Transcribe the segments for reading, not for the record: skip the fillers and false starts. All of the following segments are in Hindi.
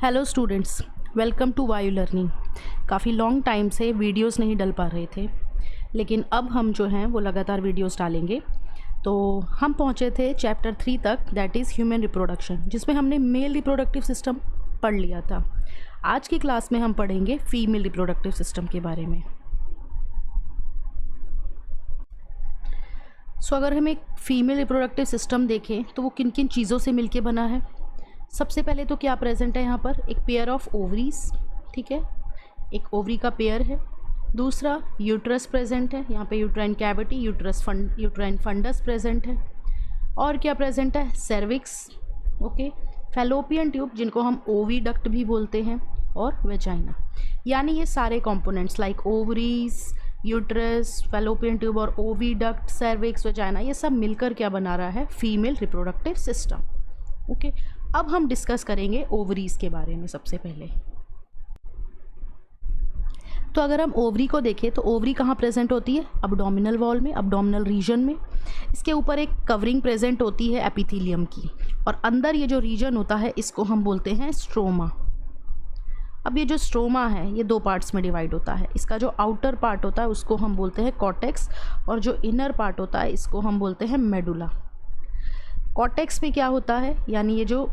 हेलो स्टूडेंट्स, वेलकम टू वायु लर्निंग। काफ़ी लॉन्ग टाइम से वीडियोस नहीं डल पा रहे थे, लेकिन अब हम जो हैं वो लगातार वीडियोस डालेंगे। तो हम पहुंचे थे चैप्टर 3 तक, दैट इज़ ह्यूमन रिप्रोडक्शन, जिसमें हमने मेल रिप्रोडक्टिव सिस्टम पढ़ लिया था। आज की क्लास में हम पढ़ेंगे फीमेल रिप्रोडक्टिव सिस्टम के बारे में। अगर हम एक फीमेल रिप्रोडक्टिव सिस्टम देखें तो वो किन किन चीज़ों से मिलके बना है। सबसे पहले तो क्या प्रेजेंट है यहाँ पर, एक पेयर ऑफ ओवरीज, ठीक है, एक ओवरी का पेयर है। दूसरा यूट्रस प्रेजेंट है, यहाँ पे uterine cavity, uterine fundus present है। और क्या प्रेजेंट है, सर्विक्स, ओके, फैलोपियन ट्यूब जिनको हम ओविडक्ट भी बोलते हैं, और वेजाइना। यानी ये सारे components like ovaries, uterus, fallopian tube और ओविडक्ट, सर्विक्स, वेजाइना, ये सब मिलकर क्या बना रहा है, फीमेल रिप्रोडक्टिव सिस्टम। ओके, अब हम डिस्कस करेंगे ओवरीज के बारे में। सबसे पहले तो अगर हम ओवरी को देखें तो ओवरी कहाँ प्रेजेंट होती है, अब्डोमिनल वॉल में, अब्डोमिनल रीजन में। इसके ऊपर एक कवरिंग प्रेजेंट होती है एपिथेलियम की, और अंदर ये जो रीजन होता है इसको हम बोलते हैं स्ट्रोमा। अब ये जो स्ट्रोमा है ये दो पार्ट्स में डिवाइड होता है। इसका जो आउटर पार्ट होता है उसको हम बोलते हैं कॉर्टेक्स, और जो इनर पार्ट होता है इसको हम बोलते हैं मेडुला। कॉर्टेक्स में क्या होता है, यानी ये जो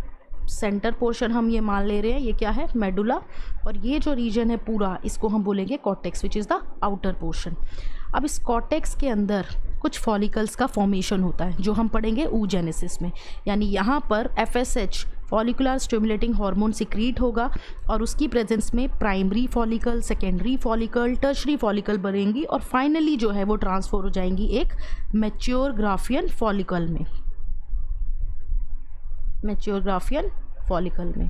सेंटर पोर्शन हम ये मान ले रहे हैं ये क्या है, मेडुला, और ये जो रीजन है पूरा इसको हम बोलेंगे cortex, which is the outer portion. अब इस कॉर्टेक्स के अंदर कुछ फॉलिकल्स का फॉर्मेशन होता है जो हम पढ़ेंगे oogenesis में। यानी यहाँ पर FSH, follicular stimulating hormone, secrete होगा, और उसकी प्रेजेंस में primary follicle, secondary follicle, tertiary follicle बनेंगी, और फाइनली जो है वो ट्रांसफर हो जाएंगी एक मैच्योर ग्राफियन फॉलिकल में, मैच्योर ग्राफियन फॉलिकल में।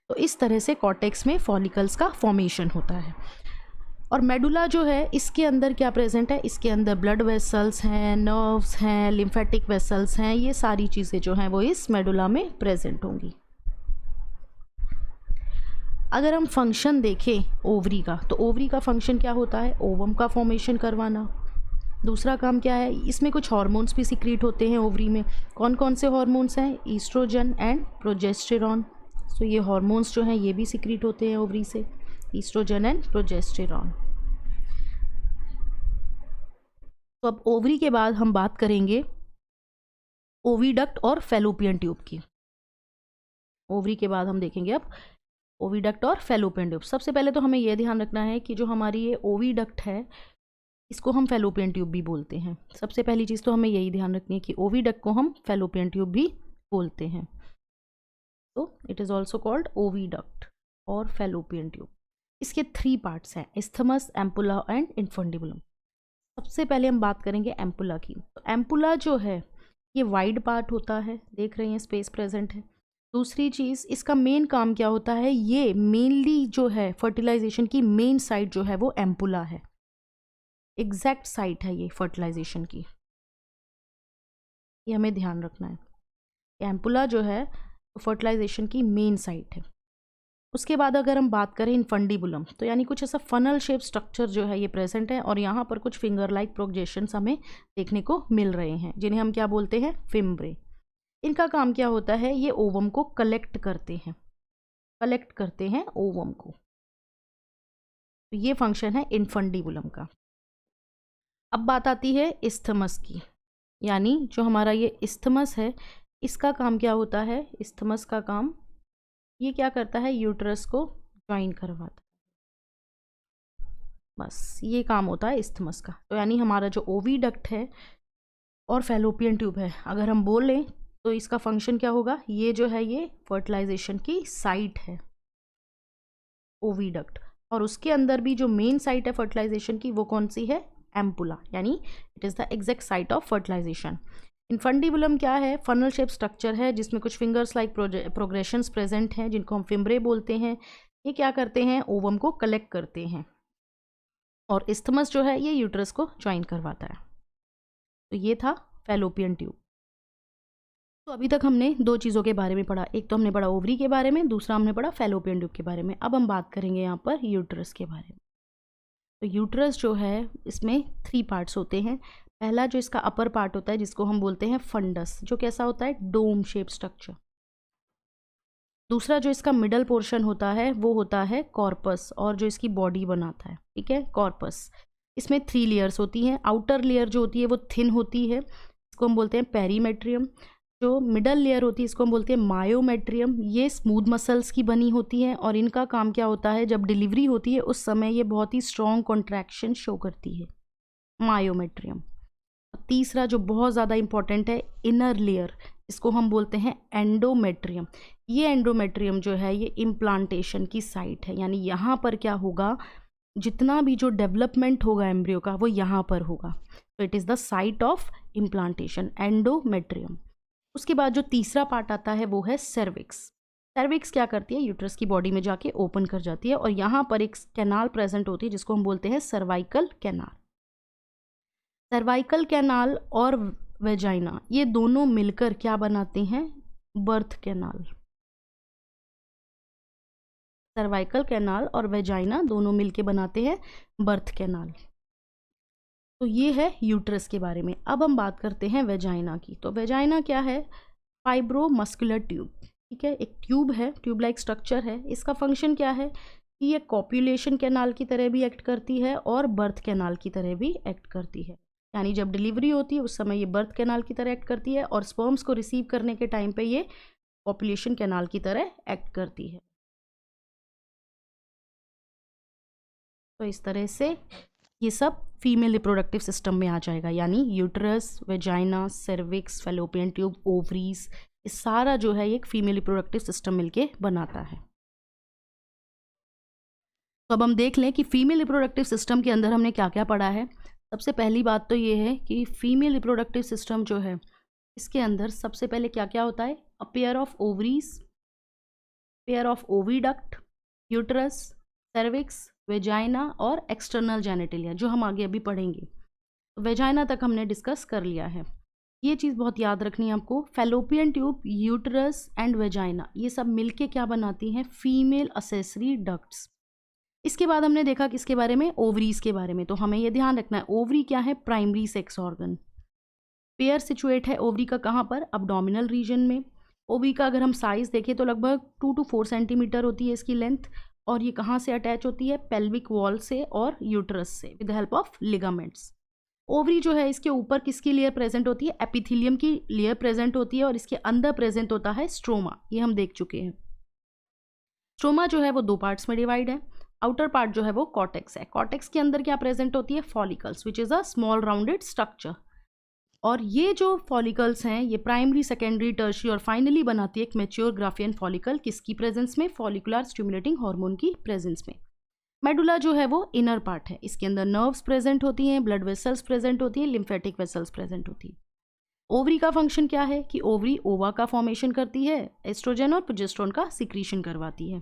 तो इस तरह से कॉर्टेक्स में फॉलिकल्स का फॉर्मेशन होता है। और मेडुला जो है इसके अंदर क्या प्रेजेंट है, इसके अंदर ब्लड वेसल्स हैं, नर्व्स हैं, लिम्फेटिक वेसल्स हैं, ये सारी चीज़ें जो हैं वो इस मेडुला में प्रेजेंट होंगी। अगर हम फंक्शन देखें ओवरी का, तो ओवरी का फंक्शन क्या होता है, ओवम का फॉर्मेशन करवाना। दूसरा काम क्या है, इसमें कुछ हार्मोन्स भी सिक्रीट होते हैं ओवरी में। कौन कौन से हार्मोन्स हैं, ईस्ट्रोजन एंड प्रोजेस्टेरॉन। सो ये हार्मोन्स जो हैं ये भी सिक्रीट होते हैं ओवरी से, ईस्ट्रोजन एंड प्रोजेस्टेरॉन। तो अब ओवरी के बाद हम बात करेंगे ओविडक्ट और फैलोपियन ट्यूब की। ओवरी के बाद हम देखेंगे अब ओविडक्ट और फैलोपियन ट्यूब। सबसे पहले तो हमें यह ध्यान रखना है कि जो हमारी ये ओविडक्ट है इसको हम फैलोपियन ट्यूब भी बोलते हैं। सबसे पहली चीज़ तो हमें यही ध्यान रखनी है कि ओविडक्ट को हम फैलोपियन ट्यूब भी बोलते हैं। तो it is also called oviduct और फैलोपियन ट्यूब। इसके 3 पार्ट्स हैं, इस्थमस, एम्पुला एंड इन्फंडिबुलम। सबसे पहले हम बात करेंगे एम्पुला की। तो एम्पुला जो है ये वाइड पार्ट होता है, देख रहे हैं स्पेस प्रेजेंट है। दूसरी चीज़, इसका मेन काम क्या होता है, ये मेनली जो है फर्टिलाइजेशन की मेन साइट जो है वो एम्पुला है, एग्जैक्ट साइट है ये फर्टिलाइजेशन की, ये हमें ध्यान रखना है। एम्पुला जो है फर्टिलाइजेशन की मेन साइट है। उसके बाद अगर हम बात करें इन्फंडिबुलम, तो यानी कुछ ऐसा फनल शेप स्ट्रक्चर जो है ये प्रेजेंट है, और यहाँ पर कुछ फिंगर लाइक प्रोजेक्शंस हमें देखने को मिल रहे हैं जिन्हें हम क्या बोलते हैं, फिम्ब्रे। इनका काम क्या होता है, ये ओवम को कलेक्ट करते हैं, कलेक्ट करते हैं ओवम को। तो ये फंक्शन है इन्फंडिबुलम का। अब बात आती है इस्थमस की, यानी जो हमारा ये इस्थमस है इसका काम क्या होता है, इस्थमस का काम ये क्या करता है, यूट्रस को ज्वाइन करवाता है, बस ये काम होता है इस्थमस का। तो यानी हमारा जो ओविडक्ट है और फैलोपियन ट्यूब है, अगर हम बोल लें तो इसका फंक्शन क्या होगा, ये जो है ये फर्टिलाइजेशन की साइट है ओविडक्ट, और उसके अंदर भी जो मेन साइट है फर्टिलाइजेशन की वो कौन सी है, एम्पुला, यानी it is the exact site of fertilization. Infundibulum क्या है, फनल शेप स्ट्रक्चर है जिसमें कुछ फिंगर्स लाइक प्रोग्रेशंस प्रेजेंट हैं जिनको हम फिम्ब्रे बोलते हैं। ये क्या करते हैं, ओवम को कलेक्ट करते हैं, और इस्थमस जो है ये यूट्रस को ज्वाइन करवाता है। तो ये था फैलोपियन ट्यूब। तो अभी तक हमने 2 चीज़ों के बारे में पढ़ा, एक तो हमने पढ़ा ओवरी के बारे में, दूसरा हमने पढ़ा फैलोपियन ट्यूब के बारे में। अब हम बात करेंगे यहाँ पर यूट्रस के बारे में। तो यूट्रस जो है इसमें 3 पार्ट्स होते हैं। पहला जो इसका अपर पार्ट होता है जिसको हम बोलते हैं फंडस, जो कैसा होता है, डोम शेप स्ट्रक्चर, दूसरा जो इसका मिडल पोर्शन होता है वो होता है कॉर्पस, और जो इसकी बॉडी बनाता है, ठीक है, कॉर्पस। इसमें 3 लेयर्स होती हैं। आउटर लेयर जो होती है वो थिन होती है, इसको हम बोलते हैं पेरीमेट्रियम। जो मिडल लेयर होती है इसको हम बोलते हैं मायोमेट्रियम। ये स्मूथ मसल्स की बनी होती हैं और इनका काम क्या होता है, जब डिलीवरी होती है उस समय ये बहुत ही स्ट्रॉन्ग कॉन्ट्रैक्शन शो करती है, मायोमेट्रियम। तीसरा जो बहुत ज़्यादा इंपॉर्टेंट है, इनर लेयर, इसको हम बोलते हैं एंडोमेट्रियम। ये एंडोमेट्रियम जो है ये इम्प्लांटेशन की साइट है, यानी यहाँ पर क्या होगा, जितना भी जो डेवलपमेंट होगा एम्ब्रियो का वो यहाँ पर होगा। तो it is the site of implantation, endometrium. उसके बाद जो तीसरा पार्ट आता है वो है सर्विक्स। सर्विक्स क्या करती है, यूट्रस की बॉडी में जाके ओपन कर जाती है और यहाँ पर एक कैनाल प्रेजेंट होती है जिसको हम बोलते हैं सर्वाइकल कैनाल। सर्वाइकल कैनाल और वेजाइना ये दोनों मिलकर क्या बनाते हैं, बर्थ कैनाल। सर्वाइकल कैनाल और वेजाइना दोनों मिलके बनाते हैं बर्थ कैनाल। तो ये है यूट्रस के बारे में। अब हम बात करते हैं वेजाइना की। तो वेजाइना क्या है, फाइब्रोमस्कुलर ट्यूब, ठीक है, एक ट्यूब है, ट्यूब लाइक स्ट्रक्चर है। इसका फंक्शन क्या है कि ये कॉप्यूलेशन कैनाल की तरह भी एक्ट करती है और बर्थ कैनाल की तरह भी एक्ट करती है। यानी जब डिलीवरी होती है उस समय ये बर्थ कैनाल की तरह एक्ट करती है और स्पर्म्स को रिसीव करने के टाइम पे ये कॉप्यूलेशन कैनाल की तरह एक्ट करती है। तो इस तरह से ये सब फीमेल रिप्रोडक्टिव सिस्टम में आ जाएगा, यानी uterus, vagina, cervix, fallopian tube, ovaries, ये सारा जो है एक फीमेल रिप्रोडक्टिव सिस्टम मिलके बनाता है। तो अब हम देख लें कि फीमेल रिप्रोडक्टिव सिस्टम के अंदर हमने क्या क्या पढ़ा है। सबसे पहली बात तो ये है कि फीमेल रिप्रोडक्टिव सिस्टम जो है इसके अंदर सबसे पहले क्या क्या होता है, a pair of ovaries, pair of oviduct, uterus, cervix, vagina और एक्सटर्नल जेनिटलिया, जो हम आगे अभी पढ़ेंगे। वेजाइना तक हमने डिस्कस कर लिया है। ये चीज़ बहुत याद रखनी है आपको, fallopian tube, uterus and vagina ये सब मिलके क्या बनाती हैं, फीमेल असेसरी डक्ट्स। इसके बाद हमने देखा किसके बारे में, ओवरीज के बारे में। तो हमें ये ध्यान रखना है, ओवरी क्या है, primary sex organ. Pair situate है ओवरी का कहाँ पर, अब्डोमिनल रीजन में। ओवरी का अगर हम साइज देखें तो लगभग 2 to 4 सेंटीमीटर होती है इसकी लेंथ, और ये कहाँ से अटैच होती है, पेल्विक वॉल से और यूट्रस से with the help of ligaments. Ovary जो है इसके ऊपर किसकी लेयर प्रेजेंट होती है, एपिथेलियम की लेयर प्रेजेंट होती है, और इसके अंदर प्रेजेंट होता है स्ट्रोमा, ये हम देख चुके हैं। स्ट्रोमा जो है वो 2 पार्ट्स में डिवाइड है। आउटर पार्ट जो है वो कॉर्टेक्स है। कॉर्टेक्स के अंदर क्या प्रेजेंट होती है, follicles, which is a small rounded structure. और ये जो फॉलिकल्स हैं ये प्राइमरी, सेकेंडरी, टर्शियरी और फाइनली बनाती है एक मैच्योर ग्राफियन फॉलिकल, किसकी प्रेजेंस में, फॉलिकुलर स्टिमुलेटिंग हार्मोन की प्रेजेंस में। मेडुला जो है वो इनर पार्ट है, इसके अंदर नर्व्स प्रेजेंट होती हैं, ब्लड वेसल्स प्रेजेंट होती हैं, लिम्फेटिक वेसल्स प्रेजेंट होती हैं। ओवरी का फंक्शन क्या है कि ओवरी ओवा का फॉर्मेशन करती है, एस्ट्रोजन और प्रोजेस्टेरोन का सिक्रीशन करवाती है।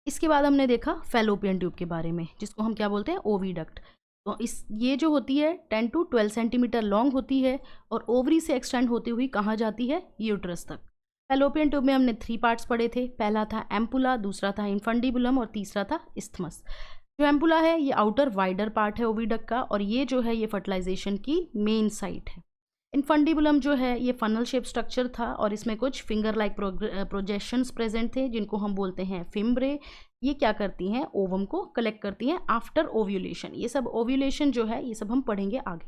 इसके बाद हमने देखा फैलोपियन ट्यूब के बारे में, जिसको हम क्या बोलते हैं, ओविडक्ट। तो ये जो होती है 10 to 12 सेंटीमीटर लॉन्ग होती है और ओवरी से एक्सटेंड होती हुई कहाँ जाती है, यूट्रस तक। फैलोपियन ट्यूब में हमने 3 पार्ट्स पढ़े थे, पहला था एम्पुला, दूसरा था इन्फंडिबुलम और तीसरा था इस्थमस। जो एम्पुला है ये आउटर वाइडर पार्ट है ओविडक्ट का, और ये जो है ये फर्टिलाइजेशन की मेन साइट है। इन्फंडिबुलम जो है ये फनल शेप स्ट्रक्चर था और इसमें कुछ फिंगर लाइक प्रोजेक्शंस प्रेजेंट थे जिनको हम बोलते हैं फिम्ब्रे। ये क्या करती हैं, ओवम को कलेक्ट करती हैं आफ्टर ओव्यूलेशन। ये सब ओव्यूलेशन जो है ये सब हम पढ़ेंगे आगे।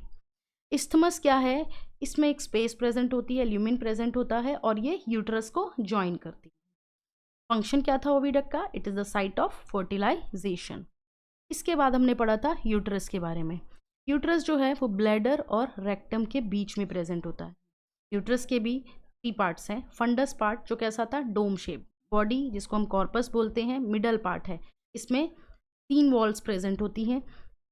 इस्थमस क्या है, इसमें एक स्पेस प्रेजेंट होती है, ल्यूमिन प्रेजेंट होता है और ये यूट्रस को ज्वाइन करती है। फंक्शन क्या था ओविडक्ट का, it is the site of fertilization. इसके बाद हमने पढ़ा था यूट्रस के बारे में। यूट्रस जो है वो ब्लैडर और रेक्टम के बीच में प्रेजेंट होता है। यूट्रस के भी 3 पार्ट्स हैं, फंडस पार्ट जो कैसा था, डोम शेप, बॉडी जिसको हम कॉर्पस बोलते हैं, मिडल पार्ट है, इसमें 3 वॉल्स प्रेजेंट होती हैं।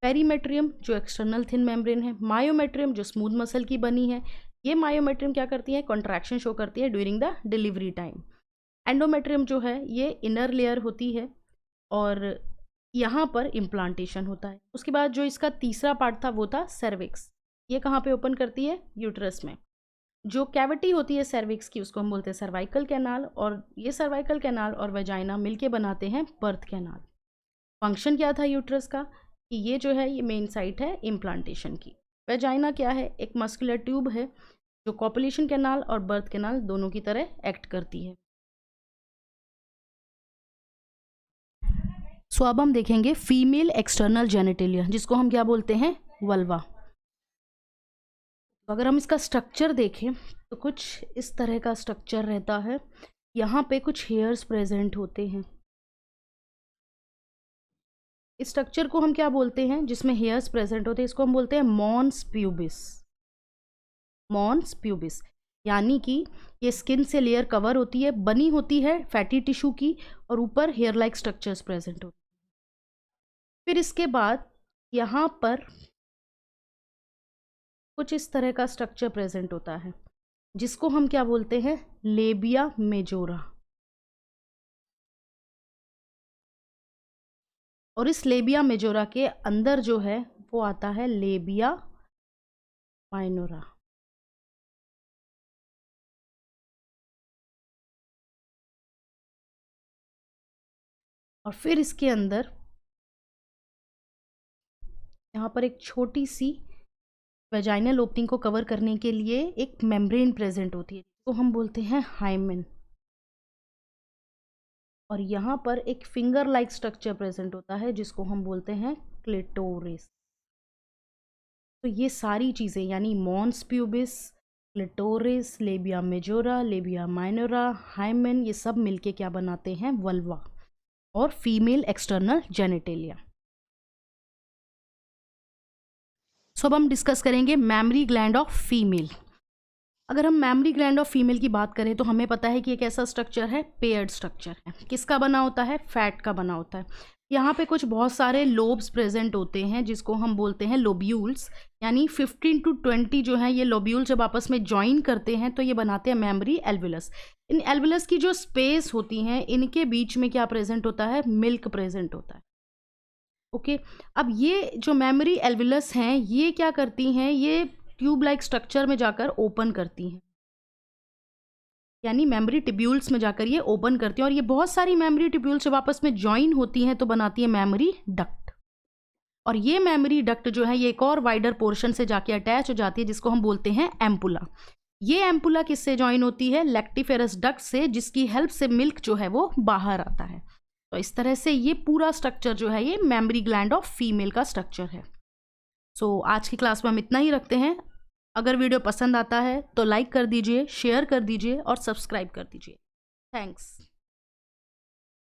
पेरीमेट्रियम जो एक्सटर्नल थिन मेम्ब्रेन है, मायोमेट्रियम जो स्मूथ मसल की बनी है। ये मायोमेट्रियम क्या करती है, कॉन्ट्रैक्शन शो करती है during the delivery time. Endometrium जो है ये इनर लेयर होती है और यहाँ पर इम्प्लांटेशन होता है। उसके बाद जो इसका तीसरा पार्ट था वो था सर्विक्स। ये कहाँ पे ओपन करती है, यूट्रस में। जो कैविटी होती है सर्विक्स की उसको हम बोलते हैं सर्वाइकल कैनाल, और ये सर्वाइकल कैनाल और वेजाइना मिलके बनाते हैं बर्थ कैनाल। फंक्शन क्या था यूट्रस का कि ये जो है ये मेन साइट है इम्प्लांटेशन की। वेजाइना क्या है, एक मस्कुलर ट्यूब है जो कॉपुलेशन कैनाल और बर्थ कैनाल दोनों की तरह एक्ट करती है। सो अब हम देखेंगे फीमेल एक्सटर्नल जेनिटेलिया, जिसको हम क्या बोलते हैं, वल्वा। तो अगर हम इसका स्ट्रक्चर देखें तो कुछ इस तरह का स्ट्रक्चर रहता है। यहाँ पे कुछ हेयर्स प्रेजेंट होते हैं। इस स्ट्रक्चर को हम क्या बोलते हैं, जिसमें हेयर्स प्रेजेंट होते हैं, इसको हम बोलते हैं मॉन्स प्यूबिस। मॉन्स प्यूबिस यानी कि ये स्किन से लेयर कवर होती है, बनी होती है फैटी टिश्यू की, और ऊपर हेयर लाइक स्ट्रक्चर्स प्रेजेंट होते हैं। फिर इसके बाद यहाँ पर कुछ इस तरह का स्ट्रक्चर प्रेजेंट होता है, जिसको हम क्या बोलते हैं, लेबिया मेजोरा। और इस लेबिया मेजोरा के अंदर जो है वो आता है लेबिया माइनोरा। और फिर इसके अंदर यहाँ पर एक छोटी सी वेजाइनल ओपनिंग को कवर करने के लिए एक मेम्ब्रेन प्रेजेंट होती है, जिसको हम बोलते हैं हाइमेन। और यहाँ पर एक फिंगर लाइक स्ट्रक्चर प्रेजेंट होता है, जिसको हम बोलते हैं क्लिटोरिस। तो ये सारी चीज़ें यानी mons pubis, clitoris, labia majora, labia minora, hymen, ये सब मिलके क्या बनाते हैं, वल्वा और फीमेल एक्सटर्नल जेनिटेलिया। सो अब हम डिस्कस करेंगे मैमरी ग्लैंड ऑफ फीमेल। अगर हम मैमरी ग्लैंड ऑफ फीमेल की बात करें तो हमें पता है कि एक ऐसा स्ट्रक्चर है, पेयर्ड स्ट्रक्चर है। किसका बना होता है, फैट का बना होता है। यहाँ पे कुछ बहुत सारे लोब्स प्रेजेंट होते हैं, जिसको हम बोलते हैं लोब्यूल्स, यानी 15 to 20 जो है ये लोब्यूल जब आपस में ज्वाइन करते हैं तो ये बनाते हैं मेमरी एल्वुलस। इन एल्वुलस की जो स्पेस होती हैं, इनके बीच में क्या प्रेजेंट होता है, मिल्क प्रेजेंट होता है। ओके अब ये जो मेमरी एल्वुलस हैं ये क्या करती हैं, ये ट्यूब लाइक स्ट्रक्चर में जाकर ओपन करती हैं, यानी मेमरी टिब्यूल्स में जाकर ये ओपन करती हैं। और ये बहुत सारी मेमरी टिब्यूल्स जब आपस में ज्वाइन होती हैं तो बनाती है मेमरी डक्ट। और ये मेमरी डक्ट जो है ये एक और वाइडर पोर्शन से जाके अटैच हो जाती है, जिसको हम बोलते हैं एम्पुला। ये एम्पुला किससे ज्वाइन होती है, लैक्टिफेरस डक्ट से, जिसकी हेल्प से मिल्क जो है वो बाहर आता है। तो इस तरह से ये पूरा स्ट्रक्चर जो है ये मेमरी ग्लैंड ऑफ फीमेल का स्ट्रक्चर है। सो आज की क्लास में हम इतना ही रखते हैं। अगर वीडियो पसंद आता है तो लाइक कर दीजिए, शेयर कर दीजिए और सब्सक्राइब कर दीजिए। थैंक्स।